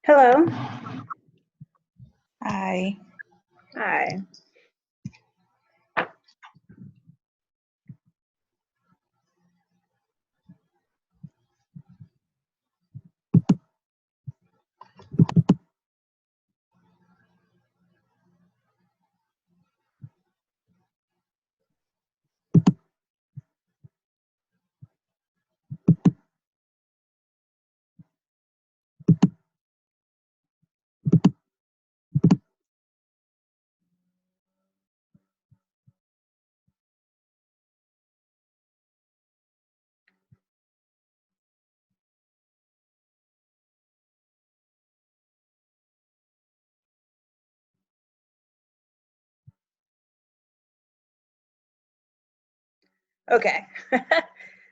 Hello. Hi. Hi. Okay.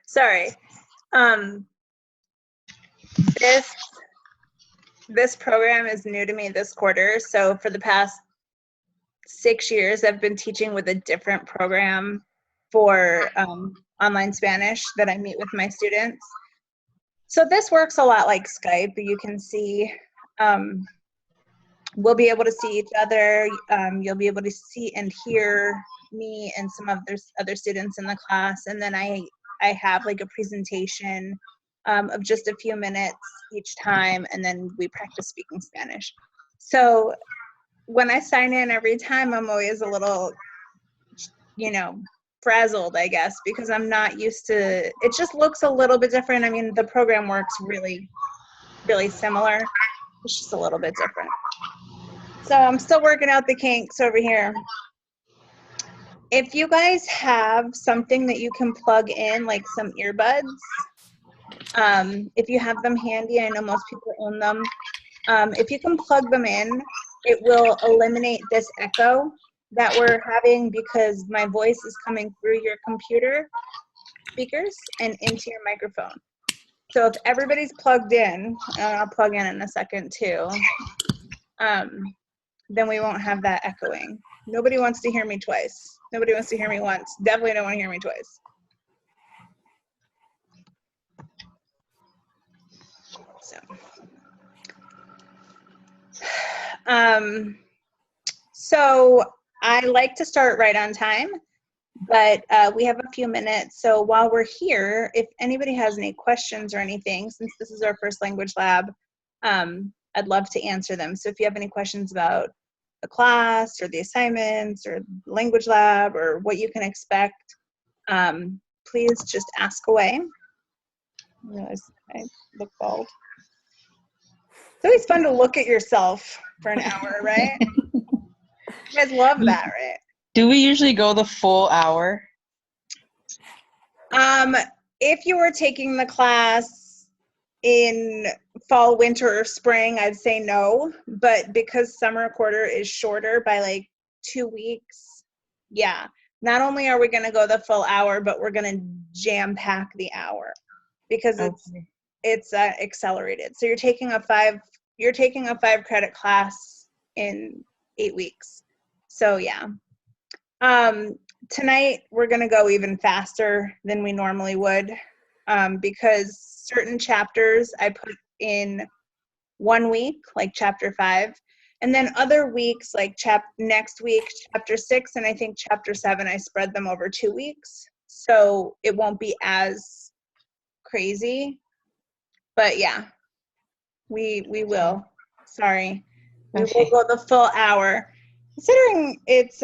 Sorry. This program is new to me this quarter. So for the past 6 years, I've been teaching with a different program for online Spanish that I meet with my students. So this works a lot like Skype. You can see, we'll be able to see each other. You'll be able to see and hear me and some of other students in the class. And then I have like a presentation of just a few minutes each time, and then we practice speaking Spanish. So when I sign in every time, I'm always a little, frazzled, I guess, because I'm not used to, it just looks a little bit different. I mean, the program works really, really similar. It's just a little bit different. So I'm still working out the kinks over here. If you guys have something that you can plug in, like some earbuds, if you have them handy, I know most people own them. If you can plug them in, it will eliminate this echo that we're having because my voice is coming through your computer speakers and into your microphone. So if everybody's plugged in, and I'll plug in a second too, then we won't have that echoing. Nobody wants to hear me twice. Nobody wants to hear me once. Definitely don't want to hear me twice. So I like to start right on time, but we have a few minutes. So while we're here, if anybody has any questions or anything, since this is our first language lab, I'd love to answer them. So if you have any questions about the class or the assignments or language lab or what you can expect, please just ask away. I realize I look bald. It's always fun to look at yourself for an hour, right? You guys love that, right? Do we usually go the full hour? If you were taking the class in fall, winter, or spring, I'd say no. But because summer quarter is shorter by like 2 weeks, yeah. Not only are we going to go the full hour, but we're going to jam pack the hour because it's accelerated. So you're taking a 5 credit class in 8 weeks. So yeah. Tonight we're going to go even faster than we normally would because certain chapters I put in 1 week, like chapter 5, and then other weeks, like next week, chapter 6, and I think chapter 7, I spread them over 2 weeks. So it won't be as crazy, but yeah, we will. Sorry. We will go the full hour. Considering it's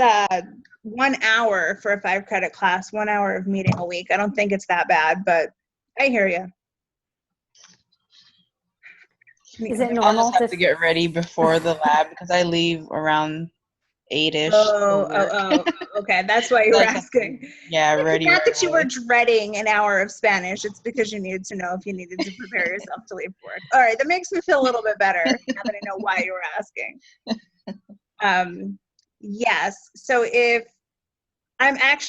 1 hour for a 5 credit class, 1 hour of meeting a week, I don't think it's that bad, but I hear you. Is it normal? I'll just have to get ready before the lab because I leave around 8-ish. Oh, okay. That's why you were asking. Yeah, ready. Not that you were dreading an hour of Spanish. It's because you needed to know if you needed to prepare yourself to leave for work. All right, that makes me feel a little bit better now that I know why you were asking. Yes. So I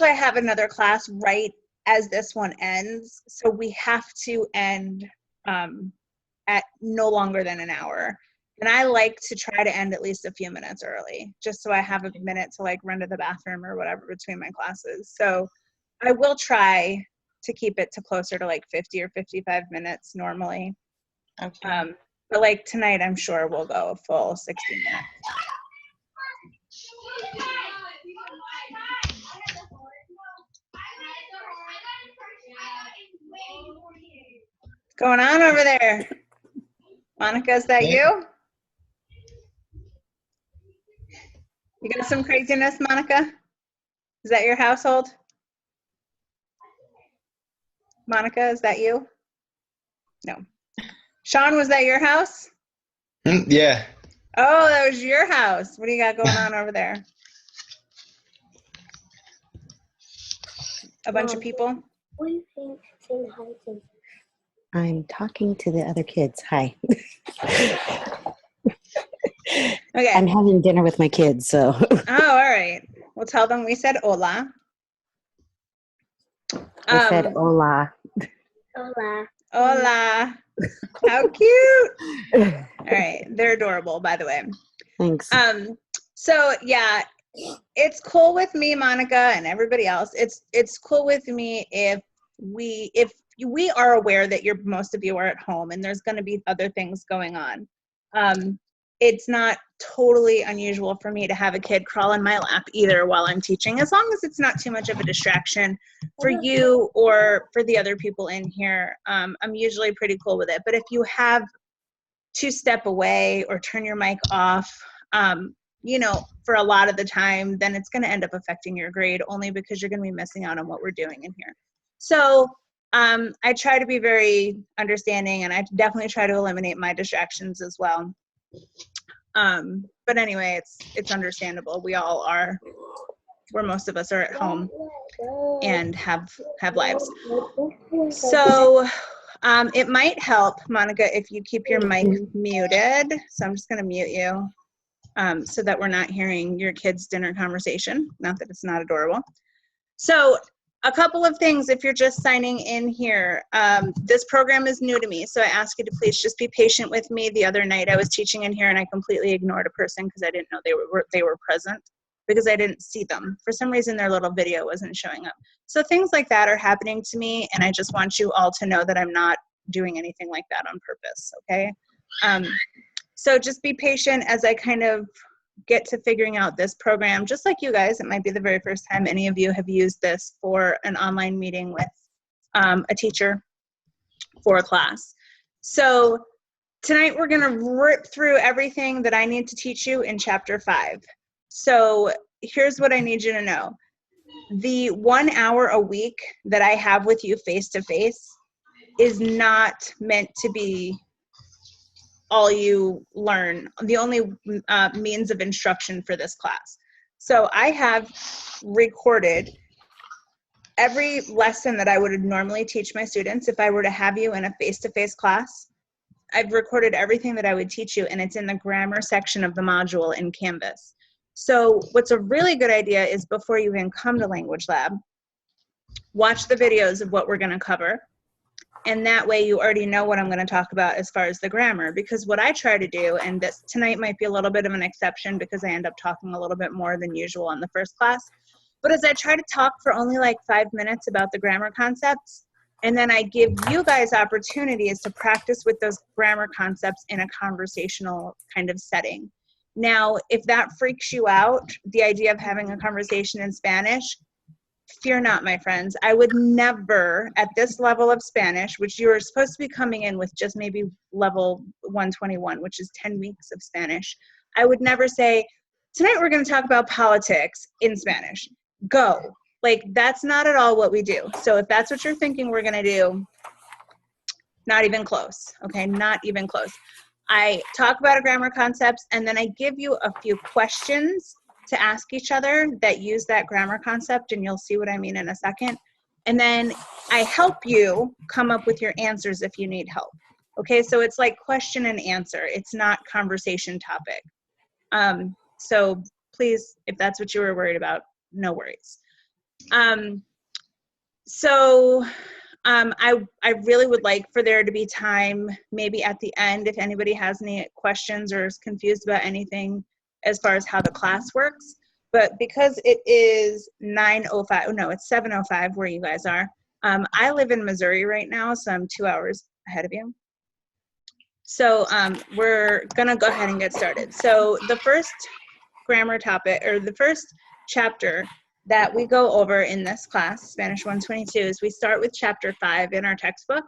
have another class right as this one ends. So we have to end at no longer than an hour. And I like to try to end at least a few minutes early, just so I have a minute to like run to the bathroom or whatever between my classes. So I will try to keep it to closer to like 50 or 55 minutes normally. Okay. But like tonight, I'm sure we'll go a full 60 minutes. What's going on over there? Monica, is that you? You got some craziness, Monica? Is that your household? Monica, is that you? No. Sean, was that your house? Yeah. Oh, that was your house. What do you got going on over there? A bunch of people? I'm talking to the other kids. Hi. Okay. I'm having dinner with my kids, so. Oh, all right. We'll tell them we said hola. I said hola. Hola. Hola. How cute. All right. They're adorable, by the way. Thanks. So yeah, it's cool with me, Monica, and everybody else. It's cool with me if we are aware that most of you are at home and there's going to be other things going on. It's not totally unusual for me to have a kid crawl in my lap either while I'm teaching, as long as it's not too much of a distraction for you or for the other people in here. I'm usually pretty cool with it. But if you have to step away or turn your mic off, you know, for a lot of the time, then it's going to end up affecting your grade only because you're going to be missing out on what we're doing in here. So I try to be very understanding, and I definitely try to eliminate my distractions as well. But anyway, it's understandable. We all are, where most of us are at home and have lives. So it might help, Monica, if you keep your mic muted. So I'm just going to mute you so that we're not hearing your kids' dinner conversation. Not that it's not adorable. So a couple of things if you're just signing in here. This program is new to me, so I ask you to please just be patient with me. The other night I was teaching in here and I completely ignored a person because I didn't know they were present, because I didn't see them. For some reason their little video wasn't showing up. So things like that are happening to me, and I just want you all to know that I'm not doing anything like that on purpose, okay? So just be patient as I kind of get to figuring out this program. Just like you guys, it might be the very first time any of you have used this for an online meeting with a teacher for a class. So tonight we're gonna rip through everything that I need to teach you in chapter 5. So here's what I need you to know. The 1 hour a week that I have with you face-to-face is not meant to be all you learn, the only means of instruction for this class. So I have recorded every lesson that I would normally teach my students if I were to have you in a face-to-face class. I've recorded everything that I would teach you, and it's in the grammar section of the module in Canvas. So what's a really good idea is before you even come to Language Lab, watch the videos of what we're going to cover. And that way you already know what I'm going to talk about as far as the grammar. Because what I try to do, and this tonight might be a little bit of an exception because I end up talking a little bit more than usual on the first class, but as I try to talk for only like 5 minutes about the grammar concepts, and then I give you guys opportunities to practice with those grammar concepts in a conversational kind of setting. Now, if that freaks you out, the idea of having a conversation in Spanish, fear not, my friends. I would never, at this level of Spanish, which you are supposed to be coming in with just maybe level 121, which is 10 weeks of Spanish, I would never say, tonight we're going to talk about politics in Spanish. Go. Like, that's not at all what we do. So if that's what you're thinking we're going to do, not even close, okay? Not even close. I talk about grammar concepts, and then I give you a few questions to ask each other that use that grammar concept, and you'll see what I mean in a second. And then I help you come up with your answers if you need help. Okay, so it's like question and answer. It's not conversation topic. So please, if that's what you were worried about, no worries. I really would like for there to be time, maybe at the end, if anybody has any questions or is confused about anything as far as how the class works. But because it is 9:05, no, it's 7:05 where you guys are. I live in Missouri right now, so I'm 2 hours ahead of you. So we're gonna go ahead and get started. So the first grammar topic, or the first chapter that we go over in this class, Spanish 122, is we start with chapter 5 in our textbook,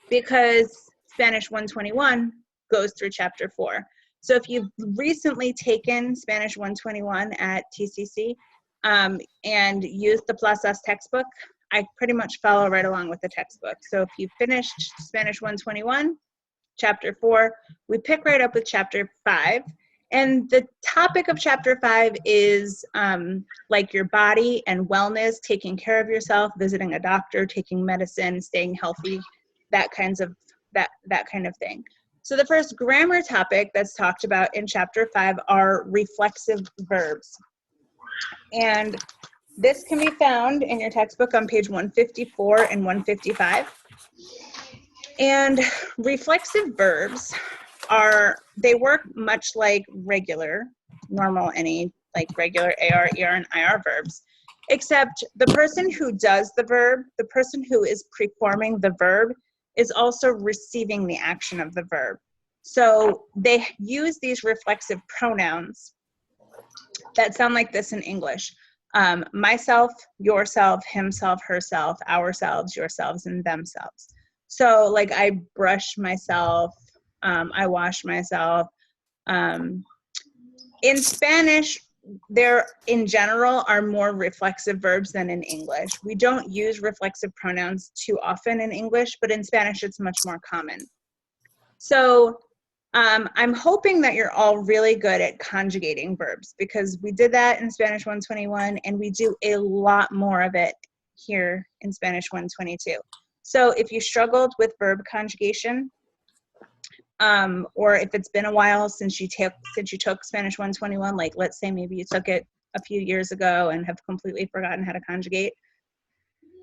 because Spanish 121 goes through chapter 4. So if you've recently taken Spanish 121 at TCC and used the Plus Us textbook, I pretty much follow right along with the textbook. So if you finished Spanish 121, chapter 4, we pick right up with chapter 5. And the topic of chapter 5 is like your body and wellness, taking care of yourself, visiting a doctor, taking medicine, staying healthy, that kind of thing. So the first grammar topic that's talked about in chapter 5 are reflexive verbs. And this can be found in your textbook on page 154 and 155. And reflexive verbs they work much like normal, regular AR, ER, and IR verbs, except the person who does the verb, the person who is performing the verb, is also receiving the action of the verb. So they use these reflexive pronouns that sound like this in English. Myself, yourself, himself, herself, ourselves, yourselves, and themselves. So like I brush myself, I wash myself. In Spanish, there in general are more reflexive verbs than in English. We don't use reflexive pronouns too often in English, but in Spanish it's much more common. So I'm hoping that you're all really good at conjugating verbs, because we did that in Spanish 121 and we do a lot more of it here in Spanish 122. So if you struggled with verb conjugation, or if it's been a while since you took Spanish 121, like let's say maybe you took it a few years ago and have completely forgotten how to conjugate,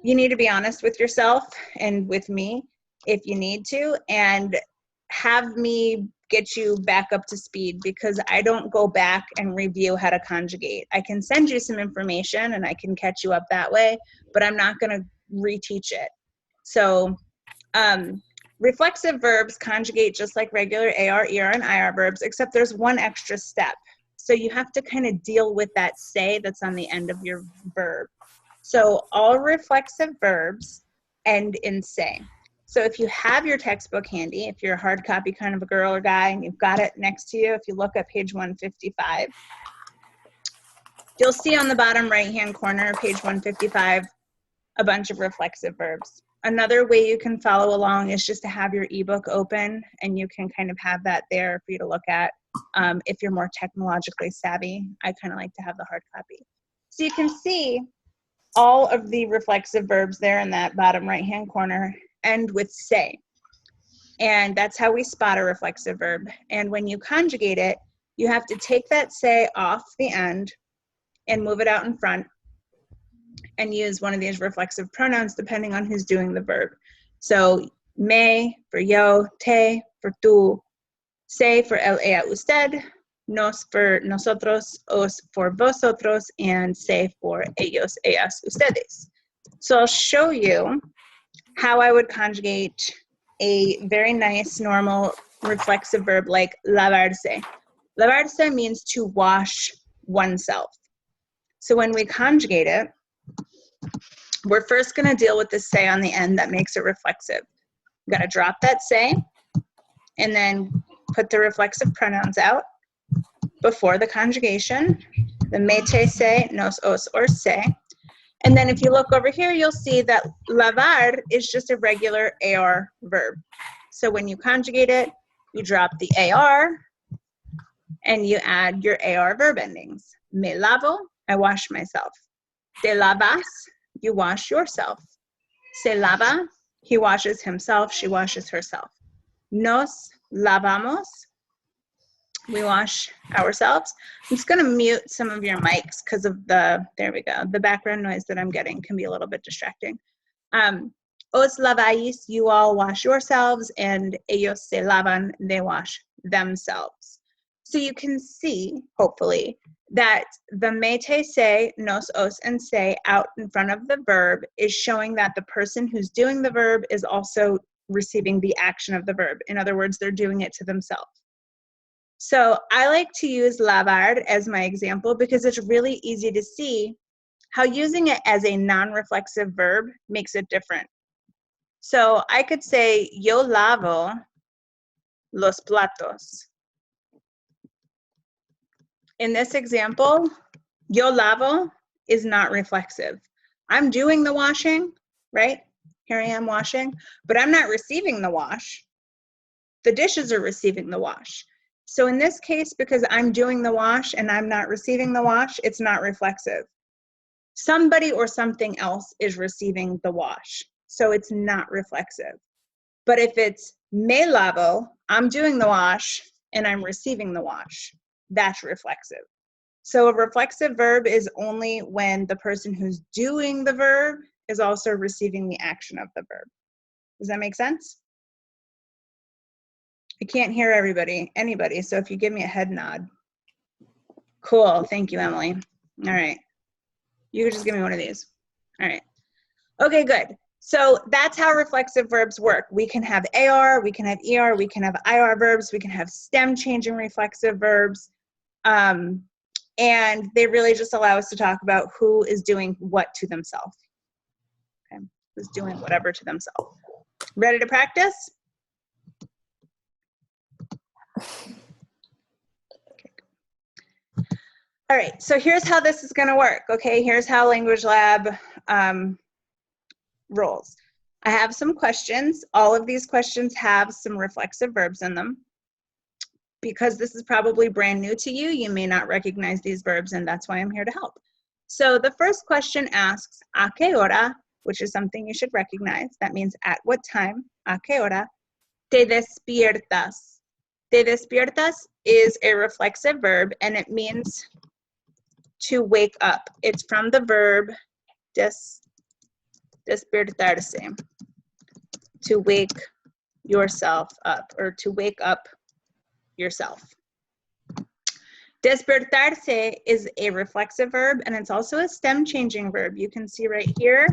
you need to be honest with yourself and with me if you need to, and have me get you back up to speed, because I don't go back and review how to conjugate. I can send you some information and I can catch you up that way, but I'm not going to reteach it. So reflexive verbs conjugate just like regular AR, ER, and IR verbs, except there's one extra step. So you have to kind of deal with that say that's on the end of your verb. So all reflexive verbs end in say. So if you have your textbook handy, if you're a hard copy kind of a girl or guy and you've got it next to you, if you look at page 155, you'll see on the bottom right-hand corner, page 155, a bunch of reflexive verbs. Another way you can follow along is just to have your ebook open, and you can kind of have that there for you to look at. If you're more technologically savvy, I kind of like to have the hard copy. So you can see all of the reflexive verbs there in that bottom right-hand corner end with say. And that's how we spot a reflexive verb. And when you conjugate it, you have to take that say off the end and move it out in front, and use one of these reflexive pronouns depending on who's doing the verb. So me for yo, te for tú, se for él, ella, usted, nos for nosotros, os for vosotros, and se for ellos, ellas, ustedes. So I'll show you how I would conjugate a very nice, normal, reflexive verb like lavarse. Lavarse means to wash oneself. So when we conjugate it, we're first going to deal with the say on the end that makes it reflexive. I'm going to drop that say and then put the reflexive pronouns out before the conjugation. The me, te, se, nos, os, or se. And then if you look over here, you'll see that lavar is just a regular AR verb. So when you conjugate it, you drop the AR and you add your AR verb endings. Me lavo, I wash myself. Te lavas, you wash yourself. Se lava, he washes himself, she washes herself. Nos lavamos, we wash ourselves. I'm just going to mute some of your mics because of the background noise that I'm getting can be a little bit distracting. Os laváis, you all wash yourselves, and ellos se lavan, they wash themselves. So you can see, hopefully, that the me, te, se, nos, os, and se out in front of the verb is showing that the person who's doing the verb is also receiving the action of the verb. In other words, they're doing it to themselves. So I like to use lavar as my example because it's really easy to see how using it as a non-reflexive verb makes it different. So I could say, yo lavo los platos. In this example, yo lavo is not reflexive. I'm doing the washing, right? Here I am washing, but I'm not receiving the wash. The dishes are receiving the wash. So in this case, because I'm doing the wash and I'm not receiving the wash, it's not reflexive. Somebody or something else is receiving the wash, so it's not reflexive. But if it's me lavo, I'm doing the wash and I'm receiving the wash, that's reflexive. So a reflexive verb is only when the person who's doing the verb is also receiving the action of the verb. Does that make sense? I can't hear anybody, so if you give me a head nod. Cool, thank you, Emily. All right, you could just give me one of these. All right, okay, good. So that's how reflexive verbs work. We can have AR, we can have ER, we can have IR verbs, we can have stem changing reflexive verbs. And they really just allow us to talk about who is doing what to themselves. Okay, who's doing whatever to themselves. Ready to practice? Okay. All right, so here's how this is gonna work, okay? Here's how Language Lab rolls. I have some questions. All of these questions have some reflexive verbs in them. Because this is probably brand new to you, you may not recognize these verbs, and that's why I'm here to help. So the first question asks, ¿a qué hora? Which is something you should recognize. That means at what time, ¿a qué hora? Te despiertas. Te despiertas is a reflexive verb, and it means to wake up. It's from the verb despertarse, to wake yourself up, or to wake up yourself. Despertarse is a reflexive verb, and it's also a stem changing verb. You can see right here,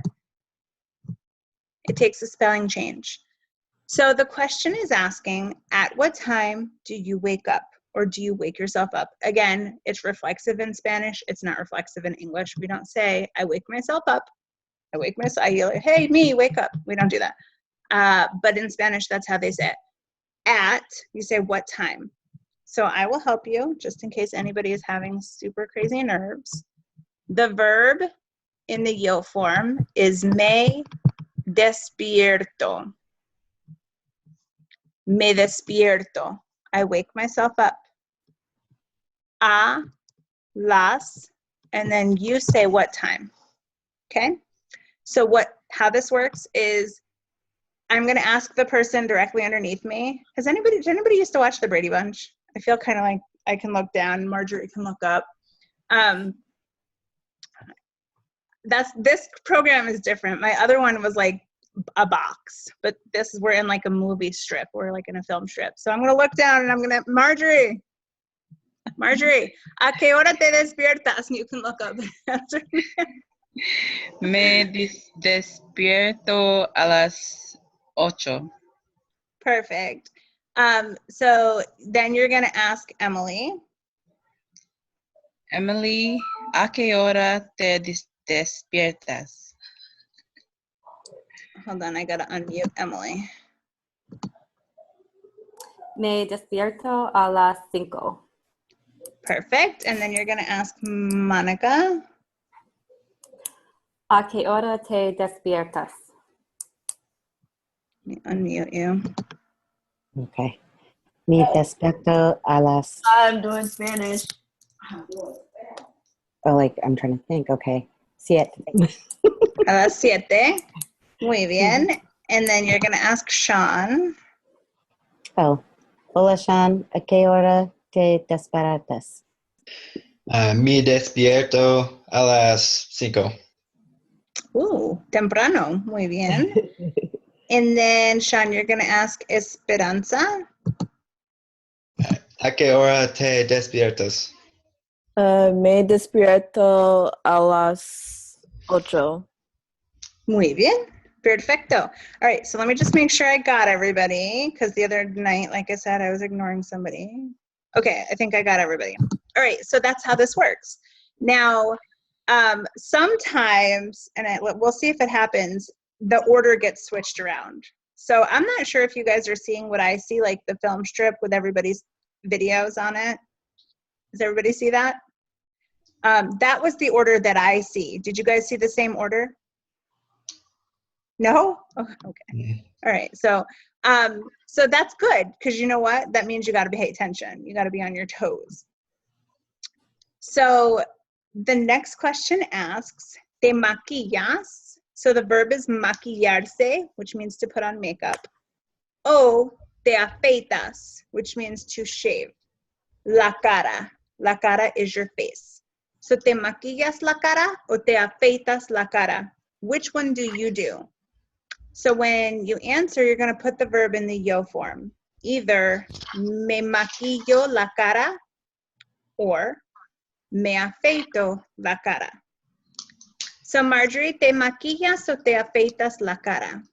it takes a spelling change. So the question is asking, at what time do you wake up, or do you wake yourself up? Again, it's reflexive in Spanish. It's not reflexive in English. We don't say, I wake myself up. I wake myself, I yell, hey, me, wake up. We don't do that. But in Spanish, that's how they say it. At, you say what time. So I will help you, just in case anybody is having super crazy nerves. The verb in the yo form is me despierto. Me despierto. I wake myself up. A las, and then you say what time. Okay? So how this works is I'm going to ask the person directly underneath me. Did anybody used to watch the Brady Bunch? I feel kind of like I can look down, Marjorie can look up. This program is different. My other one was like a box, but we're in like a movie strip. We're like in a film strip. So I'm going to look down and I'm going to, Marjorie, ¿a qué hora te despiertas? You can look up. Me despierto a las 8. Perfect. So then you're going to ask Emily. Emily, ¿a qué hora te despiertas? Hold on, I got to unmute Emily. Me despierto a las 5. Perfect. And then you're going to ask Monica. ¿A qué hora te despiertas? Let me unmute you. Okay. Me despierto a las. I'm doing Spanish. Oh, like I'm trying to think. Okay. Siete. A las 7. Muy bien. And then you're going to ask Sean. Oh. Hola, Sean. ¿A qué hora te despiertas? Me despierto a las 5. Temprano. Muy bien. And then, Sean, you're going to ask Esperanza. ¿A qué hora te despiertas? Me despierto a las 8. Muy bien. Perfecto. All right, so let me just make sure I got everybody, because the other night, like I said, I was ignoring somebody. Okay, I think I got everybody. All right, so that's how this works. Now, sometimes, and we'll see if it happens, the order gets switched around. So I'm not sure if you guys are seeing what I see, like the film strip with everybody's videos on it. Does everybody see that? That was the order that I see. Did you guys see the same order? No? Oh, okay. All right. So that's good, because you know what? That means you got to pay attention. You got to be on your toes. So the next question asks, ¿te maquillas? So the verb is maquillarse, which means to put on makeup. O te afeitas, which means to shave. La cara. La cara is your face. So te maquillas la cara o te afeitas la cara? Which one do you do? So when you answer, you're going to put the verb in the yo form. Either me maquillo la cara or me afeito la cara. So Marjorie, ¿te maquillas o te afeitas la cara?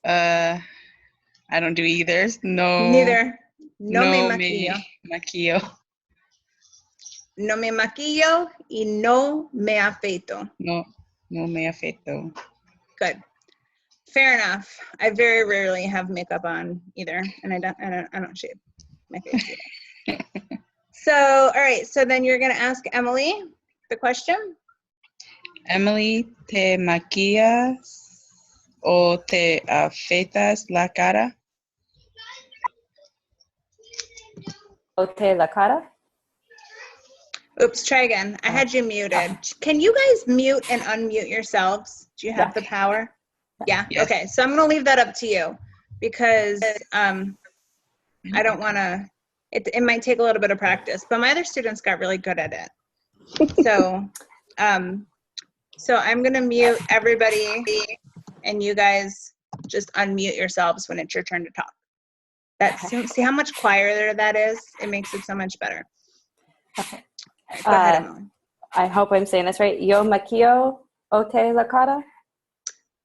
I don't do either. No. Neither. No me No maquillo. me maquillo. No me maquillo y no me afeito. No me afeito. Good. Fair enough. I very rarely have makeup on either, and I don't shave my face either. So, all right. So then you're going to ask Emily the question. Emily, ¿te maquillas o te afeitas la cara? Ote la cara? Oops, try again. I had you muted. Can you guys mute and unmute yourselves? Do you have the power? Yeah. Yes. Okay. So I'm going to leave that up to you, because I don't want to. It might take a little bit of practice, but my other students got really good at it. So, so I'm going to mute everybody, and you guys just unmute yourselves when it's your turn to talk. See how much quieter that is? It makes it so much better. Okay. Go ahead, Emily. I hope I'm saying this right. Yo maquillo ote la cara?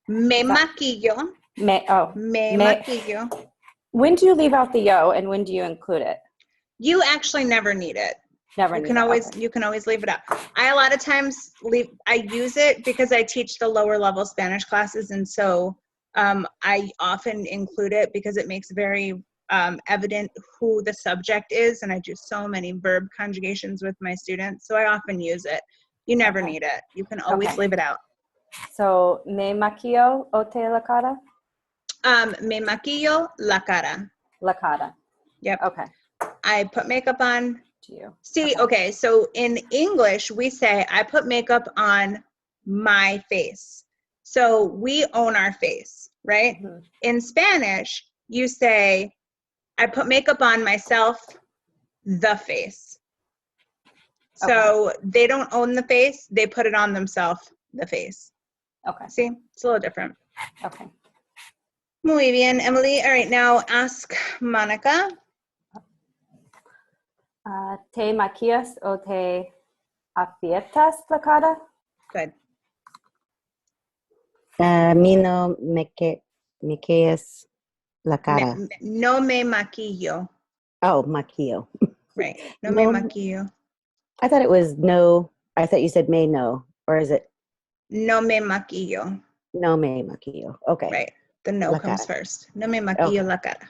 Me maquillo. Me maquillo. When do you leave out the yo and when do you include it? You actually never need it. Never You need can it. always Okay. you can always leave it out. I a lot of times I use it because I teach the lower level Spanish classes, and so I often include it because it makes very evident who the subject is, and I do so many verb conjugations with my students, so I often use it. You never need it. You can always leave it out. So me maquillo ote la cara? Me maquillo la cara. La cara. Yep. Okay. I put makeup on. To you. See, okay, so in English, we say, I put makeup on my face. So we own our face, right? Mm-hmm. In Spanish, you say, I put makeup on myself, the face. So they don't own the face, they put it on themselves, the face. Okay. See, it's a little different. Okay. Muy bien, Emily. All right, now ask Monica. Te maquillas o te afeitas la cara? Good. Mi no maquillas la cara. No me maquillo. Oh, maquillo. Right. No me maquillo. I thought it was no. I thought you said may no. Or is it No me maquillo. no me maquillo? Okay. Right. The no La comes cara. first. No me maquillo la cara.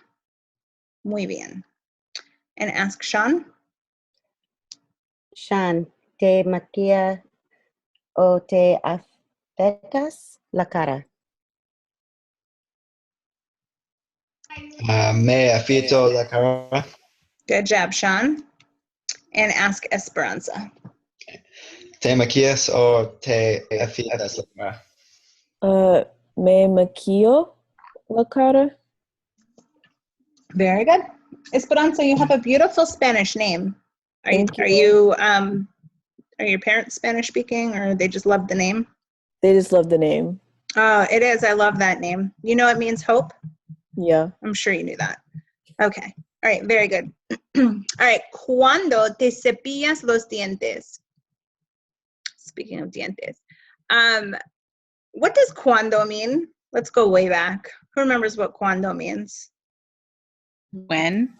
Muy bien. And ask Sean. Sean, ¿te maquillas o te afeitas la cara? Me afeito la cara. Good job, Sean. And ask Esperanza. Te maquillas o te afeitas la cara. Me maquillo la cara. Very good. Esperanza, you have a beautiful Spanish name. Are Thank you are your parents Spanish speaking, or they just love the name? They just love the name. Oh, it is. I love that name. You know it means hope? Yeah. I'm sure you knew that. Okay. All right. Very good. All right. ¿Cuándo te cepillas los dientes? Speaking of dientes. What does cuando mean? Let's go way back. Who remembers what cuando means? When?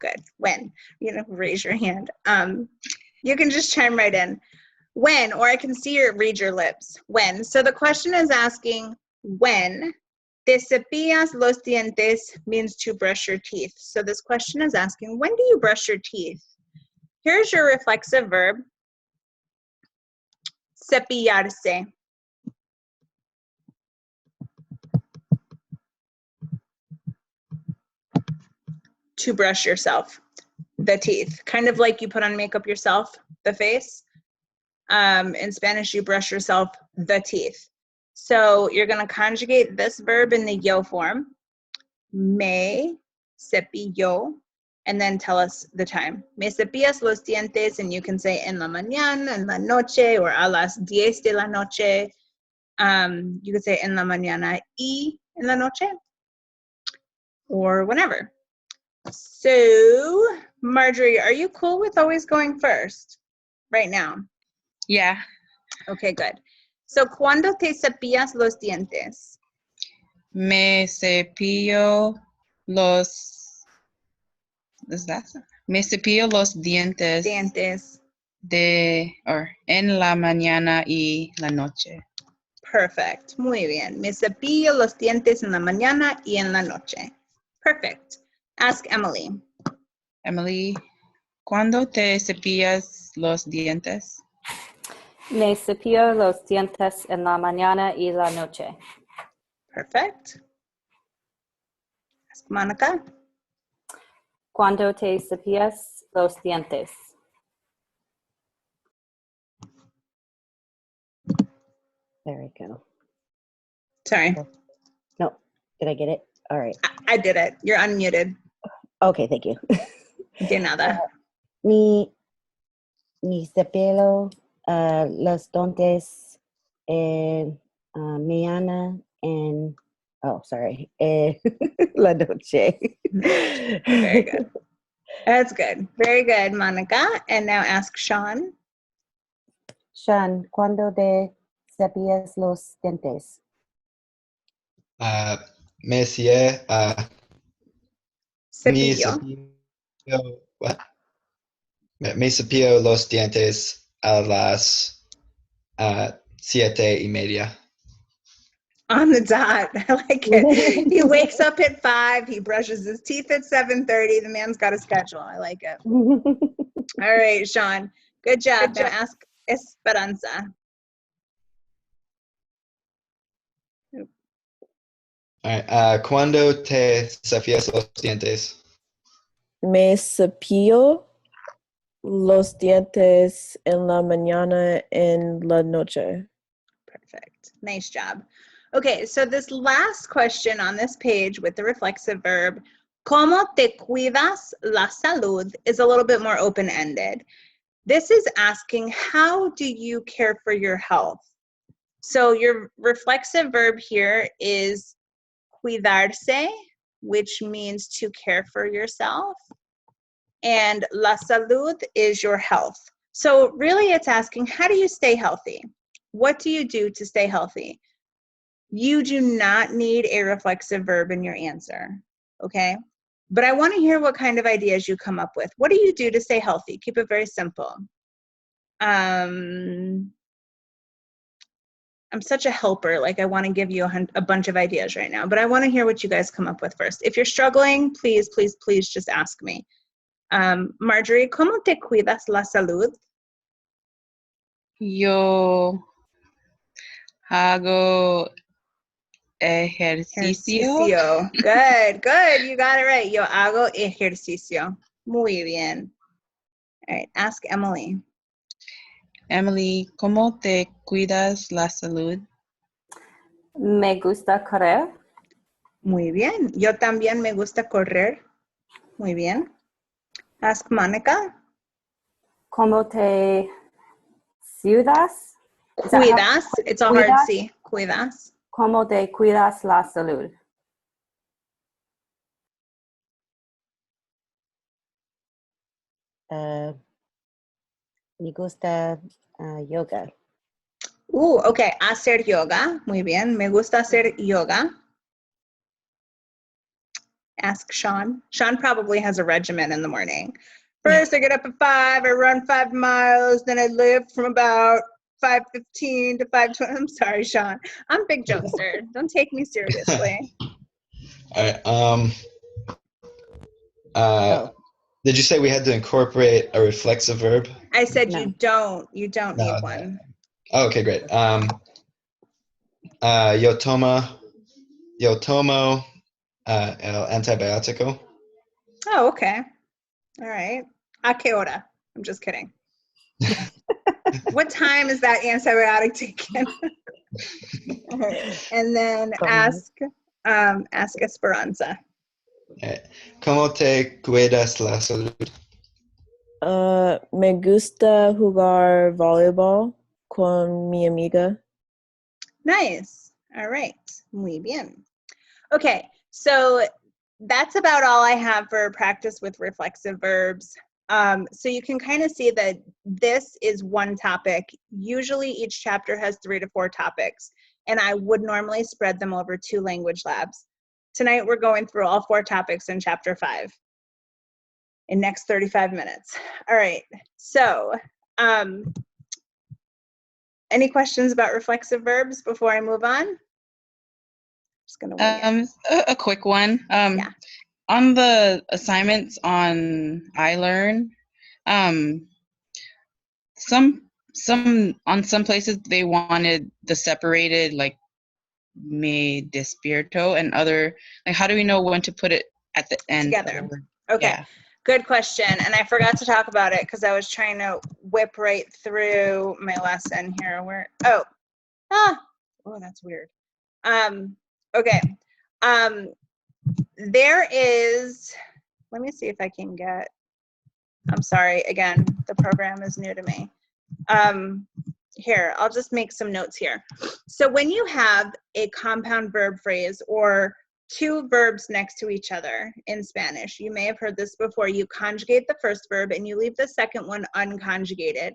Good. When? Raise your hand. You can just chime right in. When, or I can see read your lips. When. So the question is asking when. Te cepillas los dientes means to brush your teeth. So this question is asking, when do you brush your teeth? Here's your reflexive verb, cepillarse. To brush yourself, the teeth. Kind of like you put on makeup yourself, the face. In Spanish, you brush yourself the teeth. So you're going to conjugate this verb in the yo form, me cepillo, and then tell us the time. Me cepillas los dientes, and you can say en la mañana, en la noche, or a las 10 de la noche. You could say en la mañana y en la noche, or whenever. So, Marjorie, are you cool with always going first right now? Yeah. Okay, good. So, ¿cuándo te cepillas los dientes? Me cepillo los. ¿Es that? Me cepillo los dientes Dientes. en la mañana y la noche. Perfect. Muy bien. Me cepillo los dientes en la mañana y en la noche. Perfect. Ask Emily. Emily, ¿cuándo te cepillas los dientes? Me cepillo los dientes en la mañana y la noche. Perfect. Ask Monica. ¿Cuándo te cepillas los dientes? There we go. Sorry, No, did I get it? All right. I did it. You're unmuted. Okay, thank you. De nada. Mi cepillo los dientes mañana en la noche. Very good. That's good. Very good, Monica. And now ask Sean. Sean, ¿cuándo te cepillas los dientes? Me sie, mi Cepillo. cepillo, what? Me cepillo los dientes a las 7:30. On the dot. I like it. He wakes up at 5. He brushes his teeth at 7:30. The man's got a schedule. I like it. All right, Sean. Good job. Now ask Esperanza. All right. ¿Cuándo te cepillas los dientes? Me cepillo los dientes en la mañana en la noche. Perfect. Nice job. Okay, so this last question on this page with the reflexive verb, ¿Cómo te cuidas la salud? Is a little bit more open-ended. This is asking, how do you care for your health? So your reflexive verb here is cuidarse, which means to care for yourself. And la salud is your health. So really it's asking, how do you stay healthy? What do you do to stay healthy? You do not need a reflexive verb in your answer, okay? But I want to hear what kind of ideas you come up with. What do you do to stay healthy? Keep it very simple. I'm such a helper. Like I want to give you a bunch of ideas right now, but I want to hear what you guys come up with first. If you're struggling, please, please, please just ask me. Marjorie, ¿cómo te cuidas la salud? Yo hago ejercicio. Good, good. You got it right. Yo hago ejercicio. Muy bien. All right, ask Emily. Emily, ¿cómo te cuidas la salud? Me gusta correr. Muy bien. Yo también me gusta correr. Muy bien. Ask Monica. ¿Cómo te cuidas? Cuidas. It's a hard Cuidas. C. Cuidas. ¿Cómo te cuidas la salud? Me gusta yoga. Okay. Hacer yoga. Muy bien. Me gusta hacer yoga. Ask Sean. Sean probably has a regimen in the morning. First, I get up at 5, I run 5 miles, then I lift from about 5:15 to 5:20. I'm sorry, Sean. I'm a big jokester. Don't take me seriously. All right. Oh, Did you say we had to incorporate a reflexive verb? I said No. you don't No, need no. one. Oh, okay, great. Yo tomo el antibiótico. Oh, okay. All right. A qué hora? I'm just kidding. What time is that antibiotic taken? All right. And then ask Esperanza. ¿Cómo te cuidas la salud? Me gusta jugar voleibol con mi amiga. Nice. All right. Muy bien. Okay, so that's about all I have for practice with reflexive verbs. So you can kind of see that this is one topic. Usually each chapter has 3 to 4 topics, and I would normally spread them over 2 language labs. Tonight we're going through all 4 topics in chapter 5 in next 35 minutes. All right, so any questions about reflexive verbs before I move on? Just gonna wing it. A quick one. Yeah. On the assignments on iLearn, some some places they wanted the separated like me despierto and other like how do we know when to put it at the end? Together. Okay. Yeah. Good question. And I forgot to talk about it because I was trying to whip right through my lesson here. Oh, that's weird. Okay. There is, let me see if I can get, I'm sorry, again, the program is new to me. Here, I'll just make some notes here. So when you have a compound verb phrase or 2 verbs next to each other in Spanish, you may have heard this before, you conjugate the first verb and you leave the second one unconjugated.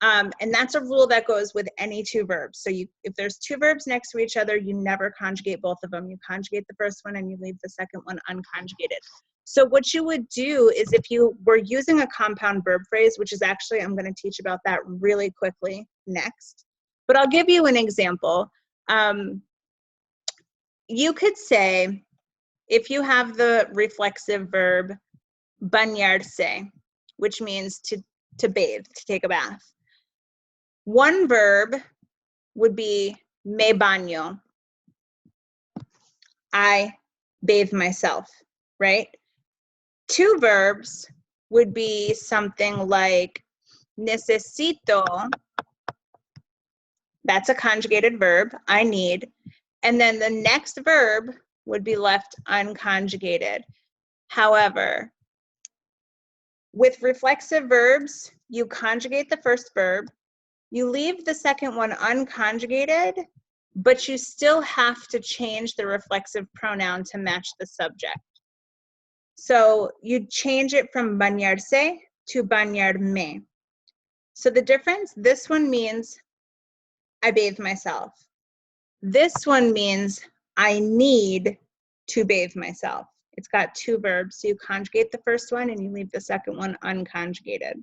And that's a rule that goes with any 2 verbs. So if there's 2 verbs next to each other, you never conjugate both of them. You conjugate the first one and you leave the second one unconjugated. So what you would do is if you were using a compound verb phrase, which is actually, I'm going to teach about that really quickly next, but I'll give you an example. You could say, if you have the reflexive verb bañarse, which means to bathe, to take a bath. One verb would be me baño. I bathe myself, right? 2 verbs would be something like necesito. That's a conjugated verb, I need. And then the next verb would be left unconjugated. However, with reflexive verbs, you conjugate the first verb, you leave the second one unconjugated, but you still have to change the reflexive pronoun to match the subject. So you change it from bañarse to bañarme. So the difference, this one means I bathe myself. This one means I need to bathe myself. It's got 2 verbs, so you conjugate the first one and you leave the second one unconjugated.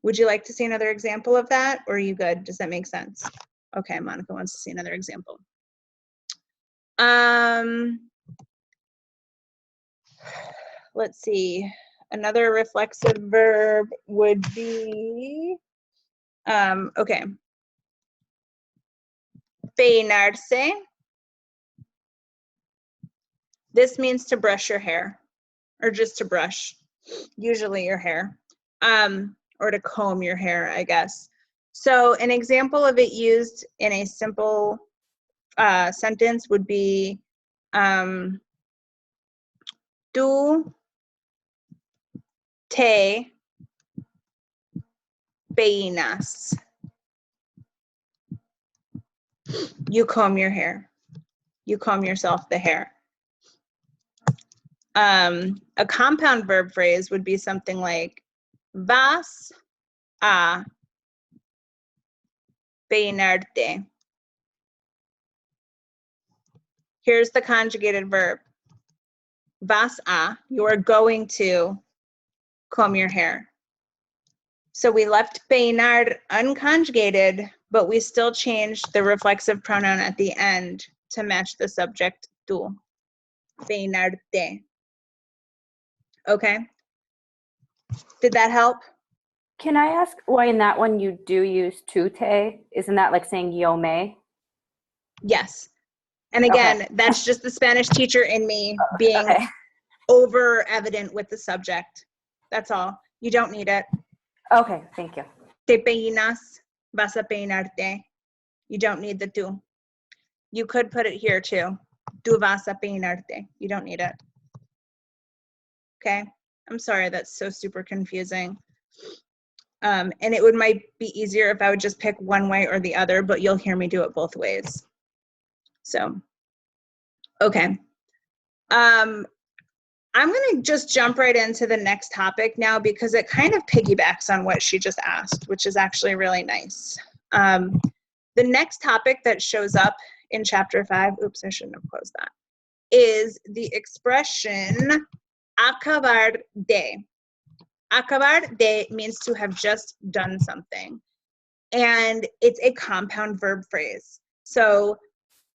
Would you like to see another example of that, or are you good? Does that make sense? Okay, Monica wants to see another example. Let's see. Another reflexive verb would be, okay. Peinarse. This means to brush your hair, or just to brush, usually your hair, or to comb your hair, I guess. So an example of it used in a simple sentence would be, tú te peinas. You comb your hair. You comb yourself the hair. A compound verb phrase would be something like vas a peinarte. Here's the conjugated verb. Vas a, you are going to comb your hair. So we left peinar unconjugated, but we still changed the reflexive pronoun at the end to match the subject tú. Peinarte. Okay? Did that help? Can I ask why in that one you do use tu te? Isn't that like saying yo me? Yes. And again, Okay. that's just the Spanish teacher in me being Okay. over evident with the subject. That's all. You don't need it. Okay, thank you. Te peinas, vas a peinarte. You don't need the tú. You could put it here too. Tú vas a peinarte. You don't need it. Okay? I'm sorry, that's so super confusing. And it might be easier if I would just pick one way or the other, but you'll hear me do it both ways. So, okay. I'm going to just jump right into the next topic now because it kind of piggybacks on what she just asked, which is actually really nice. The next topic that shows up in chapter 5, oops, I shouldn't have closed that, is the expression acabar de. Acabar de means to have just done something. And it's a compound verb phrase. So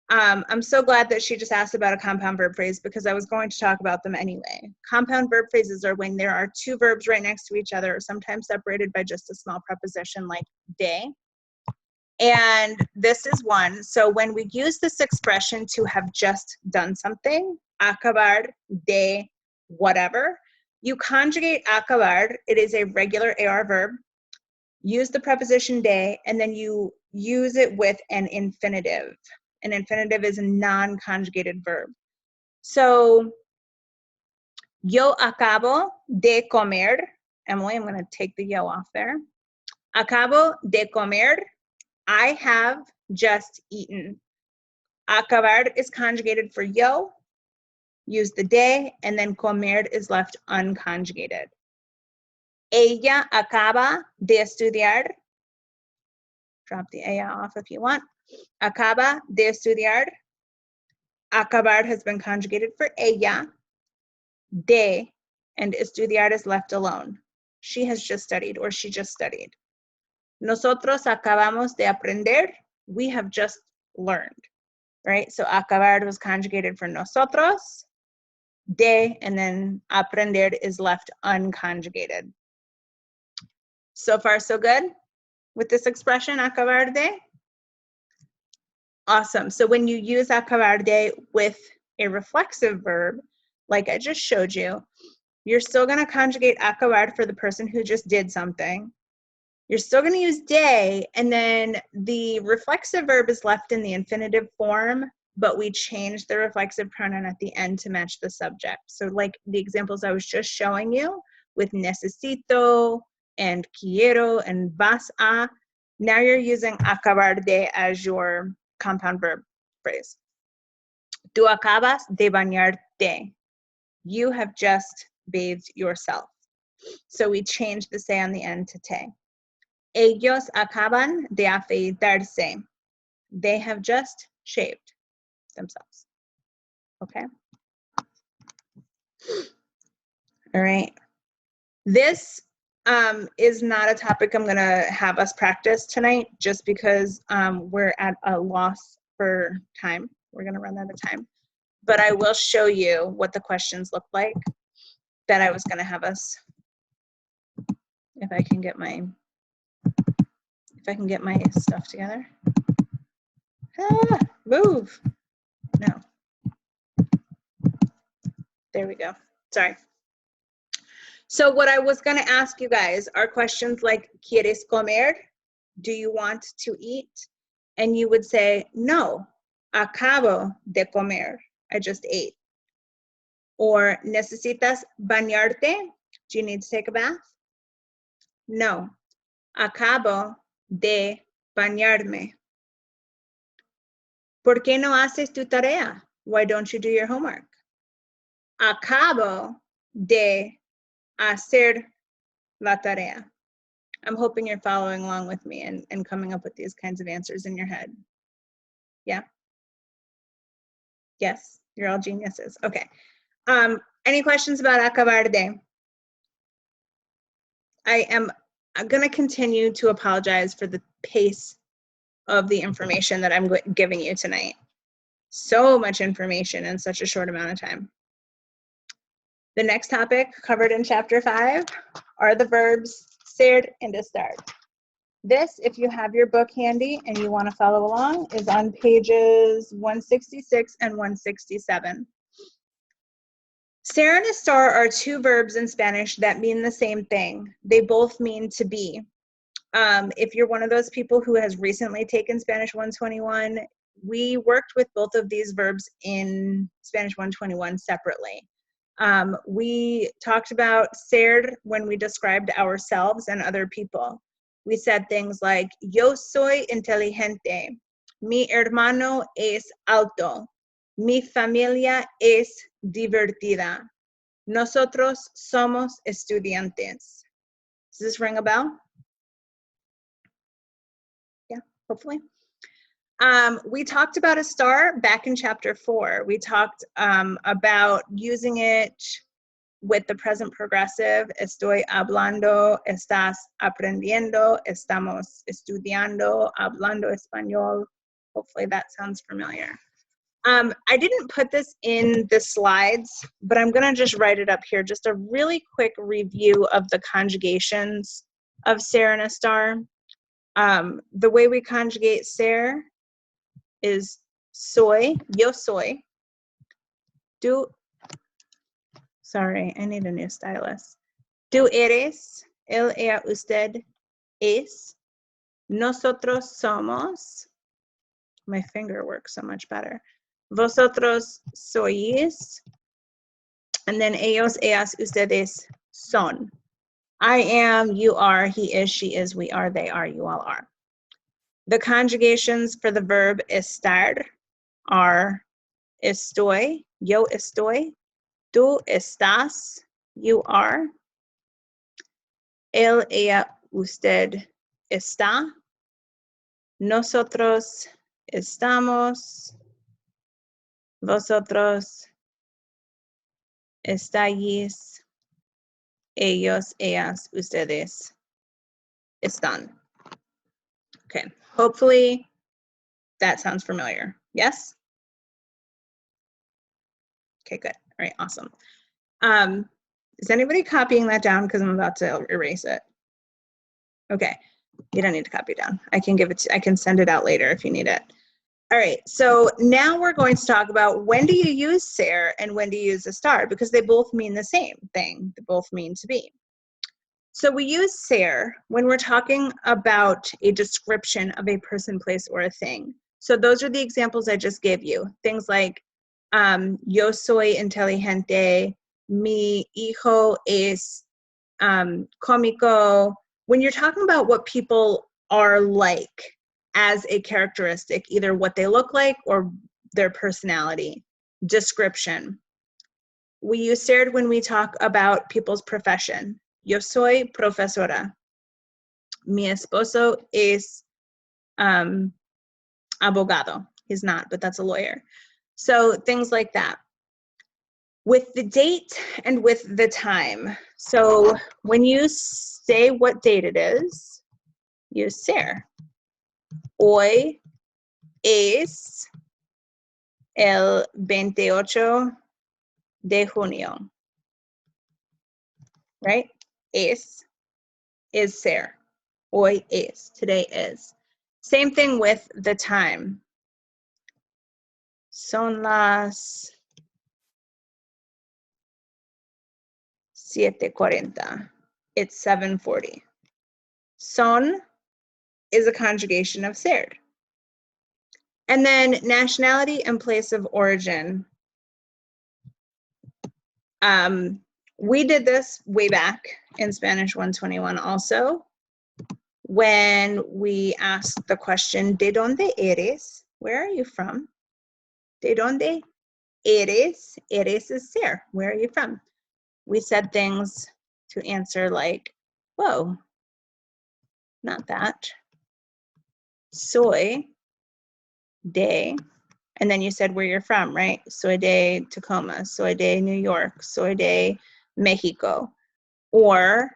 I'm so glad that she just asked about a compound verb phrase because I was going to talk about them anyway. Compound verb phrases are when there are two verbs right next to each other, sometimes separated by just a small preposition like de. And this is one. So when we use this expression to have just done something, acabar de whatever, you conjugate acabar. It is a regular AR verb. Use the preposition de, and then you use it with an infinitive. An infinitive is a non-conjugated verb. So, yo acabo de comer. Emily, I'm going to take the yo off there. Acabo de comer. I have just eaten. Acabar is conjugated for yo. Use the de, and then comer is left unconjugated. Ella acaba de estudiar. Drop the ella off if you want. Acaba de estudiar. Acabar has been conjugated for ella. De and estudiar is left alone. She has just studied or she just studied. Nosotros acabamos de aprender. We have just learned, right? So acabar was conjugated for nosotros. De and then aprender is left unconjugated. So far, so good with this expression, acabar de? Awesome. So when you use acabar de with a reflexive verb, like I just showed you, you're still going to conjugate acabar for the person who just did something. You're still going to use de, and then the reflexive verb is left in the infinitive form, but we change the reflexive pronoun at the end to match the subject. So like the examples I was just showing you with necesito and quiero and vas a, now you're using acabar de as your compound verb phrase. Tú acabas de bañarte. You have just bathed yourself. So we change the se on the end to te. Ellos acaban de afeitarse. They have just shaved themselves. Okay? All right. This is not a topic I'm going to have us practice tonight just because we're at a loss for time. We're going to run out of time. But I will show you what the questions look like that I was going to have us, if I can get my stuff together. Ah, move. No. There we go. Sorry. So what I was going to ask you guys are questions like, ¿Quieres comer? Do you want to eat? And you would say, no, acabo de comer. I just ate. Or, ¿necesitas bañarte? Do you need to take a bath? No, acabo de bañarme. ¿Por qué no haces tu tarea? Why don't you do your homework? Acabo de hacer la tarea. I'm hoping you're following along with me and coming up with these kinds of answers in your head. Yeah? Yes, you're all geniuses. Okay. Any questions about acabar de? I'm going to continue to apologize for the pace of the information that I'm giving you tonight. So much information in such a short amount of time. The next topic covered in chapter 5 are the verbs ser and estar. This, if you have your book handy and you want to follow along, is on pages 166 and 167. Ser and estar are two verbs in Spanish that mean the same thing. They both mean to be. If you're one of those people who has recently taken Spanish 121, we worked with both of these verbs in Spanish 121 separately. We talked about ser when we described ourselves and other people. We said things like, yo soy inteligente, mi hermano es alto, mi familia es divertida, nosotros somos estudiantes. Does this ring a bell? Yeah, hopefully. We talked about estar back in chapter 4. We talked about using it with the present progressive. Estoy hablando, estás aprendiendo, estamos estudiando, hablando español. Hopefully that sounds familiar. I didn't put this in the slides, but I'm going to just write it up here. Just a really quick review of the conjugations of ser and estar. The way we conjugate ser is soy, yo soy. Sorry, I need a new stylus. Tú eres, él, ella, usted es. Nosotros somos. My finger works so much better. Vosotros sois. And then ellos, ellas, ustedes son. I am, you are, he is, she is, we are, they are, you all are. The conjugations for the verb estar are estoy, yo estoy, tú estás, you are, él, ella, usted está, nosotros estamos, vosotros estáis, ellos, ellas, ustedes están. Okay, hopefully that sounds familiar. Yes? Okay, good. All right, awesome. Is anybody copying that down? Because I'm about to erase it. Okay, you don't need to copy it down. I can send it out later if you need it. All right, so now we're going to talk about when do you use ser and when do you use estar, because they both mean the same thing. They both mean to be. So we use ser when we're talking about a description of a person, place, or a thing. So those are the examples I just gave you. Things like, yo soy inteligente, mi hijo es cómico. When you're talking about what people are like as a characteristic, either what they look like or their personality, description. We use ser when we talk about people's profession. Yo soy profesora. Mi esposo es abogado. He's not, but that's a lawyer. So things like that. With the date and with the time. So when you say what date it is, use ser. Hoy es el 28 de junio. Right? Es ser. Hoy es. Today is. Same thing with the time. Son las 7:40. It's 7:40. Son is a conjugation of ser. And then nationality and place of origin. We did this way back in Spanish 121 also, when we asked the question, ¿de dónde eres? Where are you from? ¿De dónde eres? Eres is ser. Where are you from? We said things to answer like, whoa, not that. Soy de, and then you said where you're from, right? Soy de Tacoma, soy de New York, soy de Mexico, or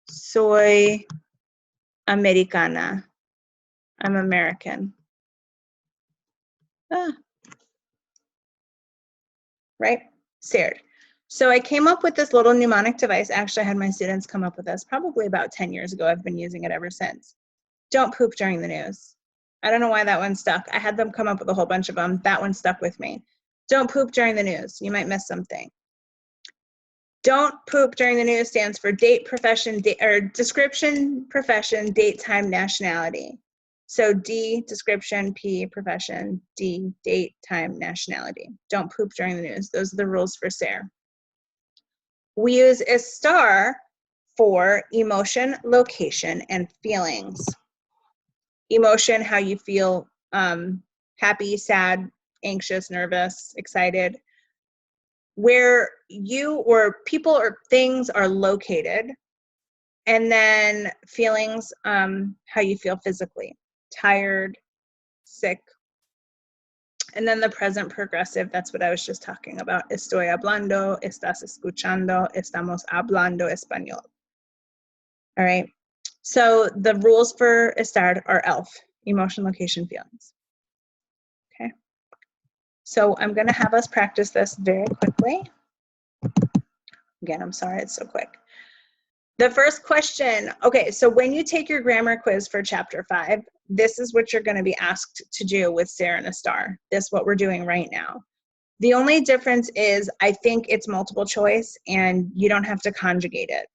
soy americana, I'm American. Ah, right? Ser. So I came up with this little mnemonic device. Actually, I had my students come up with this probably about 10 years ago. I've been using it ever since. Don't poop during the news. I don't know why that one stuck. I had them come up with a whole bunch of them. That one stuck with me. Don't poop during the news. You might miss something. Don't poop during the news stands for date, profession, or description, profession, date, time, nationality. So D, description, P, profession, D, date, time, nationality. Don't poop during the news. Those are the rules for SARE. We use a star for emotion, location, and feelings. Emotion, how you feel, happy, sad, anxious, nervous, excited. Where you or people or things are located. And then feelings, how you feel physically, tired, sick. And then the present progressive, that's what I was just talking about. Estoy hablando, estás escuchando, estamos hablando español. All right. So the rules for estar are ELF, emotion, location, feelings. Okay. So I'm going to have us practice this very quickly. Again, I'm sorry it's so quick. The first question, okay, so when you take your grammar quiz for chapter 5, this is what you're going to be asked to do with SARE and a star. This is what we're doing right now. The only difference is I think it's multiple choice and you don't have to conjugate it.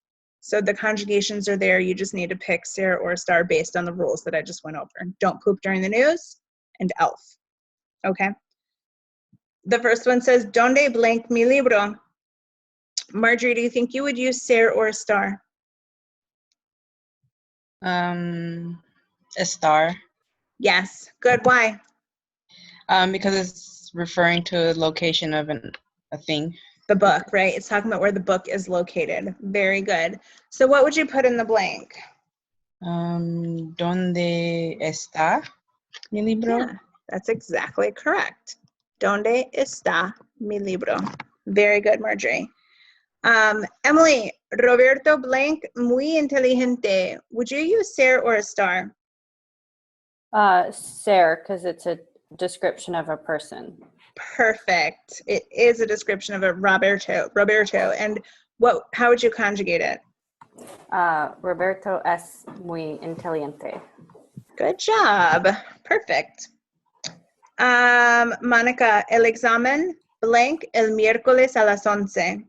So the conjugations are there. You just need to pick SARE or a star based on the rules that I just went over. Don't poop during the news and ELF. Okay. The first one says, Donde blank mi libro? Marjorie, do you think you would use SARE or a star? A star. Yes. Good. Why? Because it's referring to a location of a thing. The book, right? It's talking about where the book is located. Very good. So what would you put in the blank? ¿Dónde está mi libro? Yeah, that's exactly correct. ¿Dónde está mi libro? Very good, Marjorie. Emily, Roberto blank, muy inteligente. Would you use SARE or a star? SARE, because it's a description of a person. Perfect. It is a description of a Roberto. And how would you conjugate it? Roberto es muy inteligente. Good job. Perfect. Monica, el examen blank el miércoles a las 11.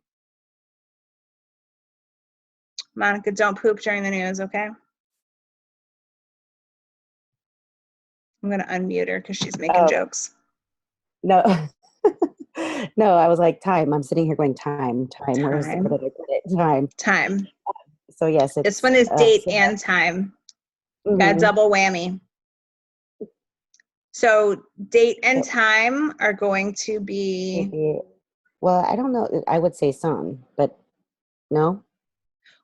Monica, don't poop during the news, okay? I'm going to unmute her because she's making jokes. No. No, I was like, time. I'm sitting here going, time. Where did I put it? Time. So yes, it's, this one is date and time. Got a double whammy. So date and time are going to be. Well, I don't know. I would say son, but no.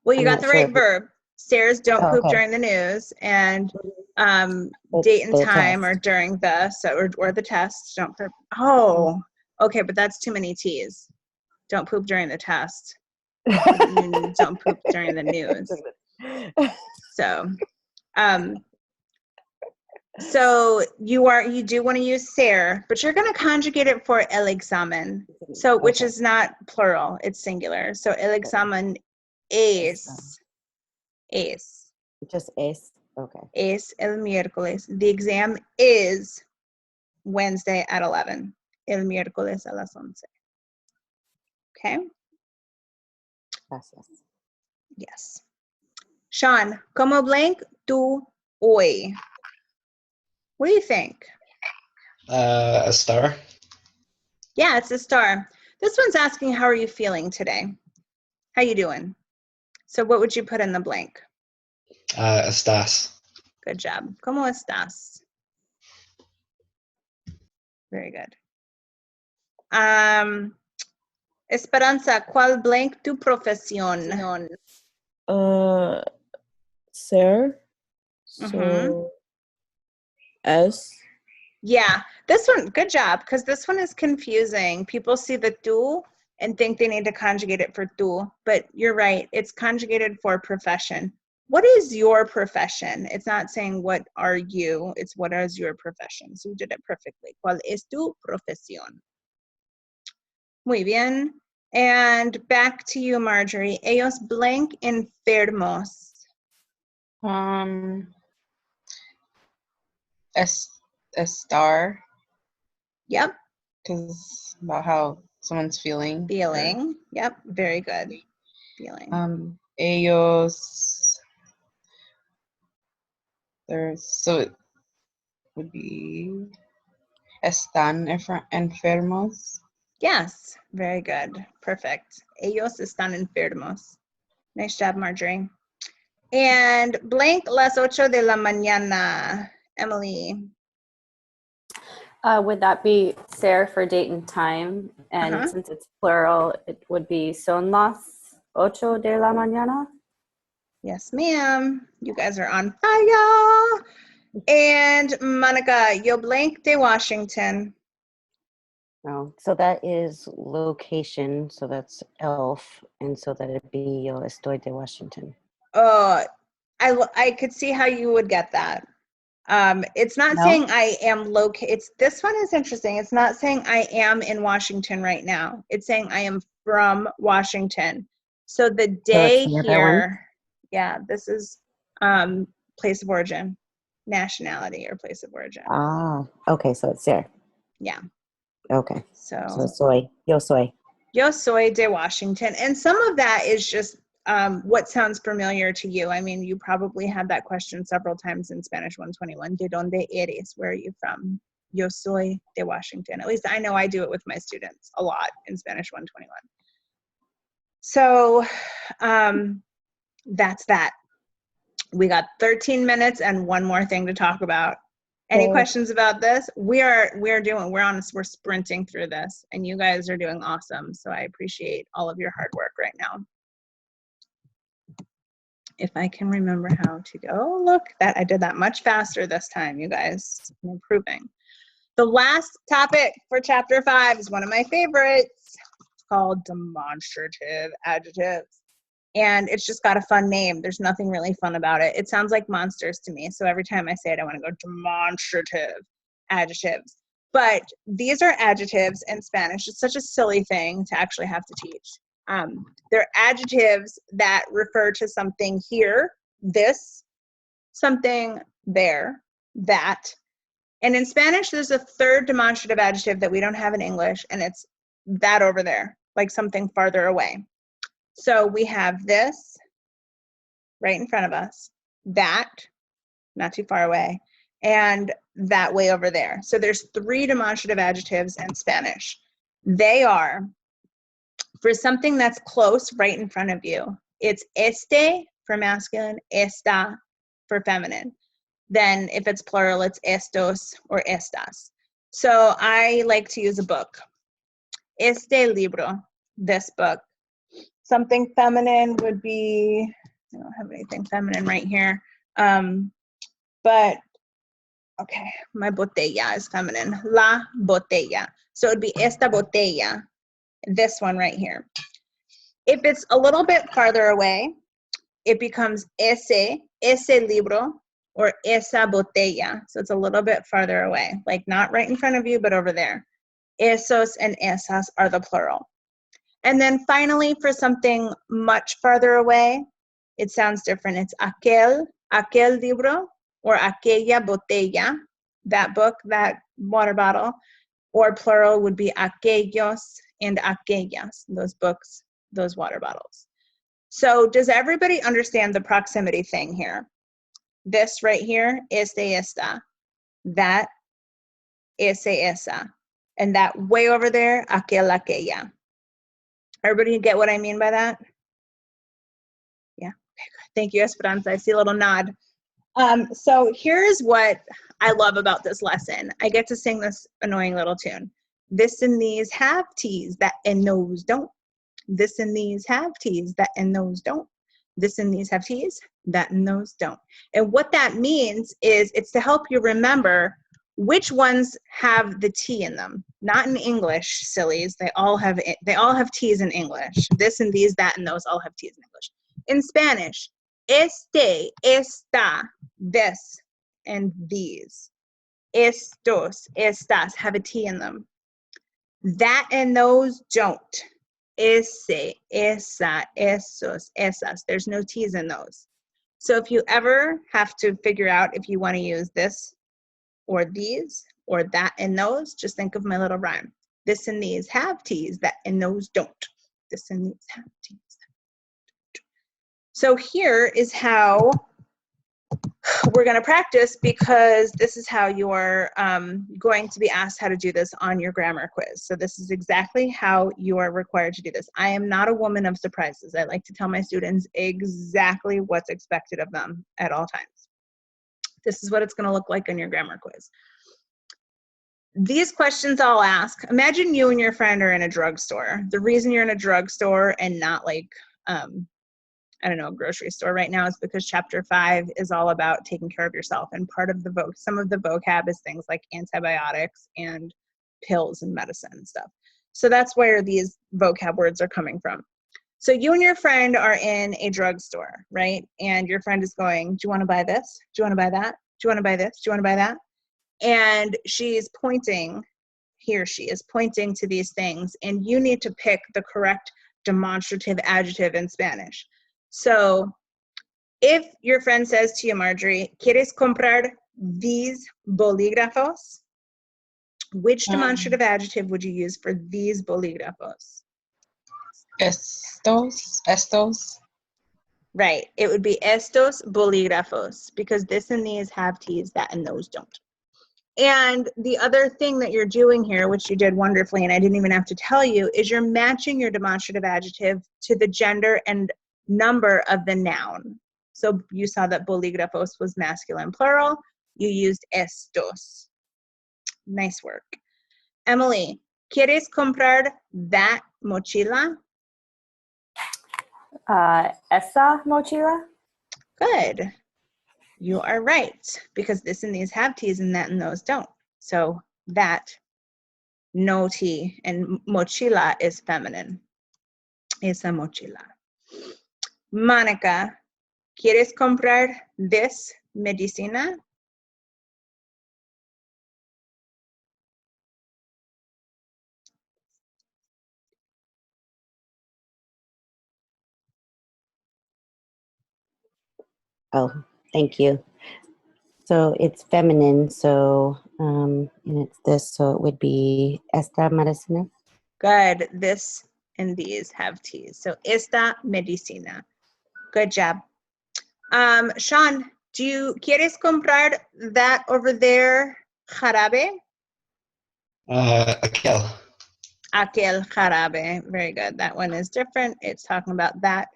Well, you got the right verb. Stairs don't poop during the news, and date and time are during the or the test. Don't poop. Oh, okay, but that's too many T's. Don't poop during the test. Don't poop during the news. So, so you do want to use SARE, but you're going to conjugate it for el examen. So, which is not plural, it's singular. So el examen es. Just es. Okay. Es el miércoles. The exam is Wednesday at 11. El miércoles a las 11. Okay. Gracias. Yes. Sean, como blank tú hoy? What do you think? A star. Yeah, it's a star. This one's asking, how are you feeling today? How you doing? So what would you put in the blank? Estás. Good job. ¿Cómo estás? Very good. Esperanza, ¿cuál blank tu profesión? Sir. So S. Yeah, this one, good job, because this one is confusing. People see the tú and think they need to conjugate it for tú, but you're right, it's conjugated for profession. What is your profession? It's not saying what are you, it's what is your profession. So you did it perfectly. ¿Cuál es tu profesión? Muy bien. And back to you, Marjorie. Ellos blank enfermos. Estar, Yep. because about how someone's feeling. Feeling. Yep. Very good. Feeling. Ellos. So it would be están enfermos. Yes. Very good. Perfect. Ellos están enfermos. Nice job, Marjorie. And blank las 8 de la mañana. Emily. Would that be ser for date and time? And since it's plural, it would be son las 8 de la mañana? Yes, ma'am. You guys are on fire. And Monica, yo blank de Washington. Oh, so that is location. So that's ELF. And so that it'd be Yo Estoy de Washington. Oh, I could see how you would get that. It's not saying I am located. This one is interesting. It's not saying I am in Washington right now. It's saying I am from Washington. So the day here, yeah, this is place of origin, nationality or place of origin. Ah, okay, so it's there. Yeah. Okay. So yo soy. Yo soy de Washington. And some of that is just what sounds familiar to you. I mean, you probably had that question several times in Spanish 121. ¿De dónde eres? Where are you from? Yo soy de Washington. At least I know I do it with my students a lot in Spanish 121. So that's that. We got 13 minutes and one more thing to talk about. Any questions about this? We're sprinting through this, and you guys are doing awesome. So I appreciate all of your hard work right now. If I can remember how to go, look, that I did that much faster this time, you guys. I'm improving. The last topic for chapter 5 is one of my favorites. It's called demonstrative adjectives. And it's just got a fun name. There's nothing really fun about it. It sounds like monsters to me. So every time I say it, I want to go demonstrative adjectives. But these are adjectives in Spanish. It's such a silly thing to actually have to teach. They're adjectives that refer to something here, this, something there, that. And in Spanish, there's a third demonstrative adjective that we don't have in English, and it's that over there, like something farther away. So we have this right in front of us, that, not too far away, and that way over there. So there's 3 demonstrative adjectives in Spanish. They are, for something that's close right in front of you, it's este for masculine, esta for feminine. Then if it's plural, it's estos or estas. So I like to use a book. Este libro, this book. Something feminine would be, I don't have anything feminine right here. But, okay, my botella is feminine. La botella. So it would be esta botella, this one right here. If it's a little bit farther away, it becomes ese libro, or esa botella. So it's a little bit farther away, like not right in front of you, but over there. Esos and esas are the plural. And then finally, for something much farther away, it sounds different. It's aquel libro, or aquella botella, that book, that water bottle, or plural would be aquellos and aquellas, those books, those water bottles. So does everybody understand the proximity thing here? This right here, este, esta. That, ese, esa. And that way over there, aquel, aquella. Everybody get what I mean by that? Yeah. Okay, good. Thank you, Esperanza. I see a little nod. So here's what I love about this lesson. I get to sing this annoying little tune. This and these have T's, that and those don't. This and these have T's, that and those don't. This and these have T's, that and those don't. And what that means is it's to help you remember which ones have the T in them. Not in English, sillies. They all have T's in English. This and these, that and those all have T's in English. In Spanish, este, esta, this, and these. Estos, estas have a T in them. That and those don't. Ese, esa, esos, esas. There's no T's in those. So if you ever have to figure out if you want to use this or these or that and those, just think of my little rhyme. This and these have T's, that and those don't. This and these have T's. So here is how we're going to practice, because this is how you're going to be asked how to do this on your grammar quiz. So this is exactly how you are required to do this. I am not a woman of surprises. I like to tell my students exactly what's expected of them at all times. This is what it's going to look like on your grammar quiz. These questions I'll ask. Imagine you and your friend are in a drugstore. The reason you're in a drugstore and not like, I don't know, grocery store right now is because chapter 5 is all about taking care of yourself. And part of the some of the vocab is things like antibiotics and pills and medicine and stuff. So that's where these vocab words are coming from. So you and your friend are in a drugstore, right? And your friend is going, do you want to buy this? Do you want to buy that? Do you want to buy this? Do you want to buy that? And she's pointing, he or she is pointing to these things, and you need to pick the correct demonstrative adjective in Spanish. So if your friend says to you, Marjorie, ¿Quieres comprar these bolígrafos? Which demonstrative adjective would you use for these bolígrafos? Estos. Right. It would be estos bolígrafos, because this and these have T's, that and those don't. And the other thing that you're doing here, which you did wonderfully, and I didn't even have to tell you, is you're matching your demonstrative adjective to the gender and number of the noun. So you saw that bolígrafos was masculine plural. You used estos. Nice work. Emily, ¿quieres comprar that mochila? Esa mochila? Good. You are right, because this and these have T's and that and those don't. So that, no T, and mochila is feminine. Esa mochila. Monica, ¿quieres comprar this medicina? Oh, thank you. So it's feminine, so, and it's this, so it would be esta medicina. Good. This and these have T's. So esta medicina. Good job. Sean, ¿quieres comprar that over there jarabe? Aquel. Aquel jarabe. Very good. That one is different. It's talking about that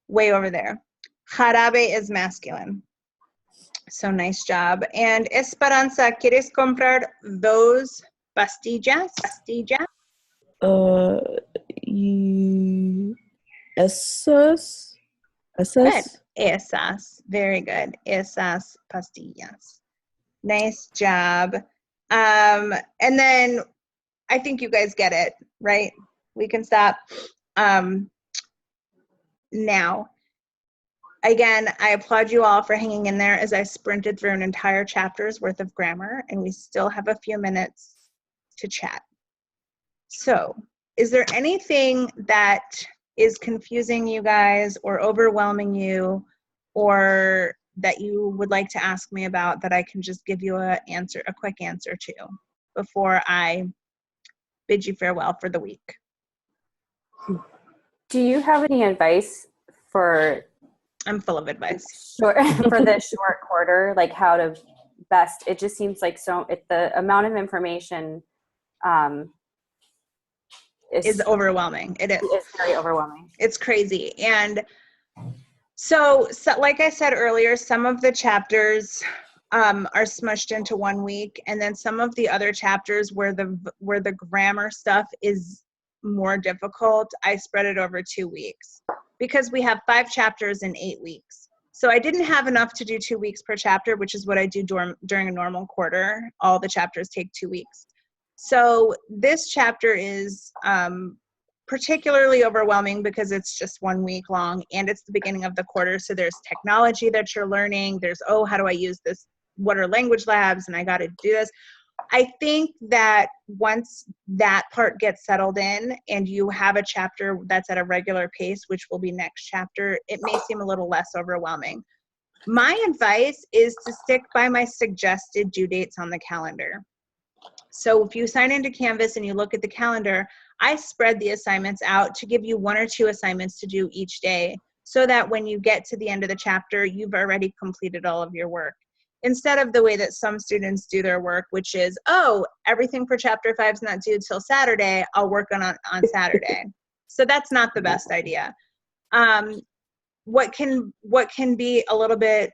way over there. Jarabe is masculine. So nice job. And Esperanza, ¿quieres comprar those pastillas? Esas. Good. Esas. Very good. Esas pastillas. Nice job. And then I think you guys get it, right? We can stop now. Again, I applaud you all for hanging in there as I sprinted through an entire chapter's worth of grammar, and we still have a few minutes to chat. So, is there anything that is confusing you guys or overwhelming you, or that you would like to ask me about that I can just give you a quick answer to before I bid you farewell for the week? Do you have any advice for... I'm full of advice. For the short quarter, like how to best, it just seems like the amount of information is overwhelming. It is. It's very overwhelming. It's crazy. And so like I said earlier, some of the chapters are smushed into 1 week, and then some of the other chapters where the grammar stuff is more difficult, I spread it over 2 weeks. because we have 5 chapters in 8 weeks. So I didn't have enough to do 2 weeks per chapter, which is what I do during a normal quarter. All the chapters take 2 weeks. So this chapter is particularly overwhelming because it's just 1 week long and it's the beginning of the quarter. So there's technology that you're learning. There's, oh, how do I use this? What are language labs? And I got to do this. I think that once that part gets settled in and you have a chapter that's at a regular pace, which will be next chapter, it may seem a little less overwhelming. My advice is to stick by my suggested due dates on the calendar. So if you sign into Canvas and you look at the calendar, I spread the assignments out to give you 1 or 2 assignments to do each day so that when you get to the end of the chapter, you've already completed all of your work. Instead of the way that some students do their work, which is, oh, everything for chapter 5 is not due till Saturday, I'll work on Saturday. So that's not the best idea. What can be a little bit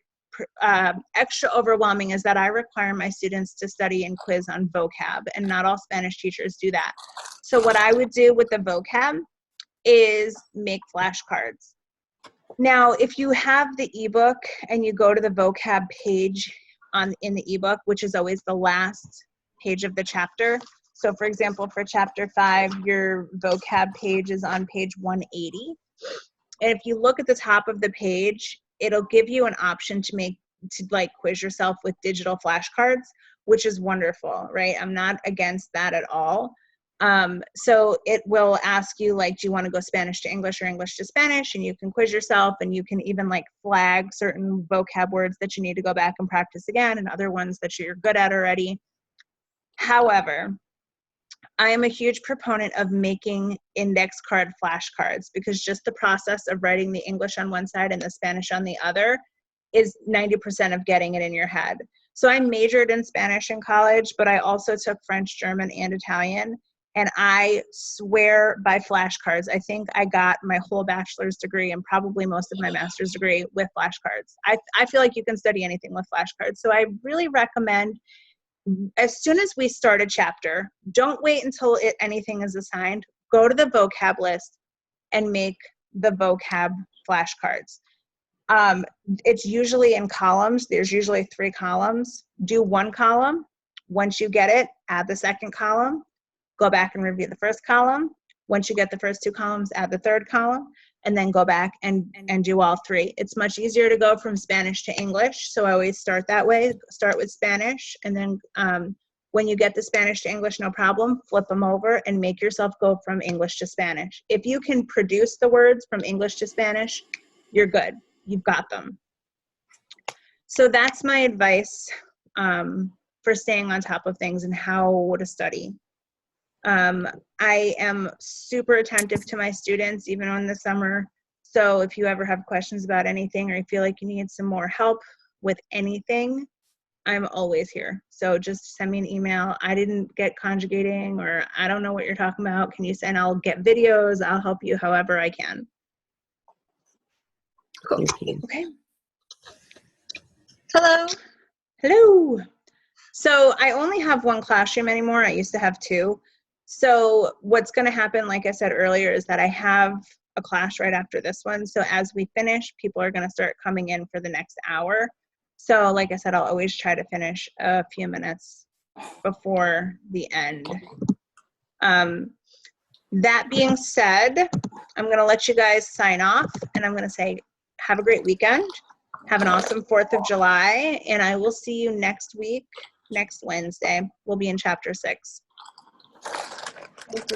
extra overwhelming is that I require my students to study and quiz on vocab, and not all Spanish teachers do that. So what I would do with the vocab is make flashcards. Now, if you have the ebook and you go to the vocab page in the ebook, which is always the last page of the chapter. So for example, for chapter 5, your vocab page is on page 180. And if you look at the top of the page, it'll give you an option to quiz yourself with digital flashcards, which is wonderful, right? I'm not against that at all. So it will ask you, like, do you want to go Spanish to English or English to Spanish? And you can quiz yourself, and you can even like flag certain vocab words that you need to go back and practice again and other ones that you're good at already. However, I am a huge proponent of making index card flashcards because just the process of writing the English on one side and the Spanish on the other is 90% of getting it in your head. So I majored in Spanish in college, but I also took French, German, and Italian. And I swear by flashcards. I think I got my whole bachelor's degree and probably most of my master's degree with flashcards. I feel like you can study anything with flashcards. So I really recommend, as soon as we start a chapter, don't wait until anything is assigned. Go to the vocab list and make the vocab flashcards. It's usually in columns. There's usually 3 columns. Do 1 column. Once you get it, add the 2nd column. Go back and review the 1st column. Once you get the first 2 columns, add the 3rd column, and then go back and do all 3. It's much easier to go from Spanish to English, so I always start that way. Start with Spanish, and then when you get the Spanish to English, no problem, flip them over and make yourself go from English to Spanish. If you can produce the words from English to Spanish, you're good. You've got them. So that's my advice for staying on top of things and how to study. I am super attentive to my students, even in the summer. So if you ever have questions about anything or you feel like you need some more help with anything, I'm always here. So just send me an email. I didn't get conjugating, or I don't know what you're talking about. Can you send? I'll get videos. I'll help you however I can. Cool. Okay. Hello. Hello. So I only have 1 classroom anymore. I used to have 2. So what's going to happen, like I said earlier, is that I have a class right after this one. So as we finish, people are going to start coming in for the next hour. So like I said, I'll always try to finish a few minutes before the end. That being said, I'm going to let you guys sign off, and I'm going to say have a great weekend. Have an awesome 4th of July, and I will see you next week, next Wednesday. We'll be in chapter 6.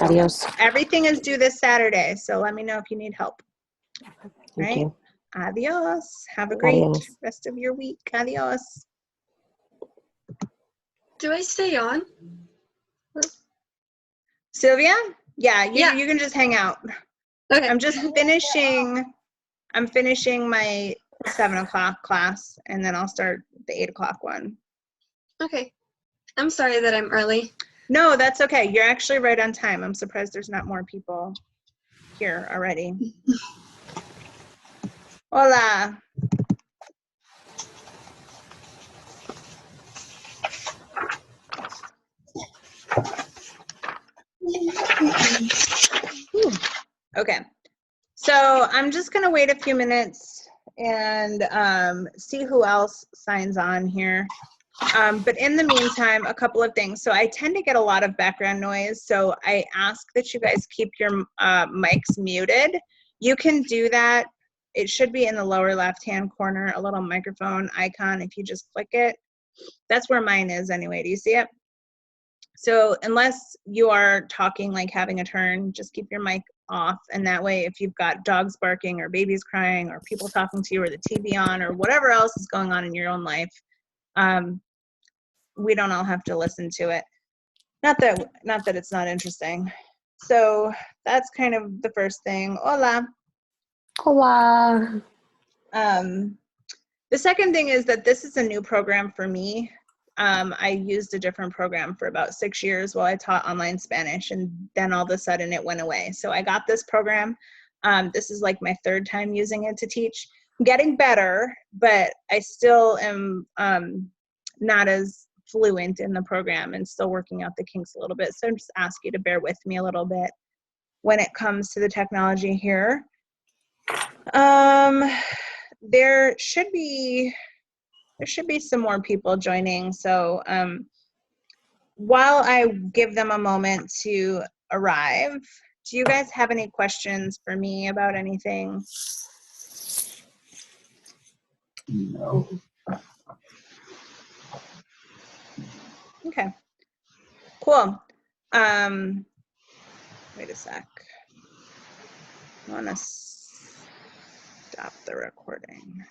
Adios. Everything is due this Saturday, so let me know if you need help. Thank right? you. Adios. Have a great Adios. rest of your week. Adios. Do I stay on? Sylvia? Yeah, Yeah. you can just hang out. Okay. I'm just finishing my 7 o'clock class, and then I'll start the 8 o'clock one. Okay. I'm sorry that I'm early. No, that's okay. You're actually right on time. I'm surprised there's not more people here already. Hola. Okay. So I'm just gonna wait a few minutes and see who else signs on here. But in the meantime, a couple of things. So I tend to get a lot of background noise, so I ask that you guys keep your mics muted. You can do that. It should be in the lower left-hand corner, a little microphone icon. If you just click it, that's where mine is anyway. Do you see it? So unless you are talking, like having a turn, just keep your mic off. And that way, if you've got dogs barking or babies crying or people talking to you or the TV on or whatever else is going on in your own life, we don't all have to listen to it. Not that it's not interesting. So that's kind of the first thing. Hola. Hola. The second thing is that this is a new program for me. I used a different program for about 6 years while I taught online Spanish, and then all of a sudden it went away. So I got this program. This is like my third time using it to teach. I'm getting better, but I still am not as fluent in the program and still working out the kinks a little bit. So I just ask you to bear with me a little bit when it comes to the technology here. There should be some more people joining. So while I give them a moment to arrive, do you guys have any questions for me about anything? No. Okay, cool. Wait a sec. I want to stop the recording.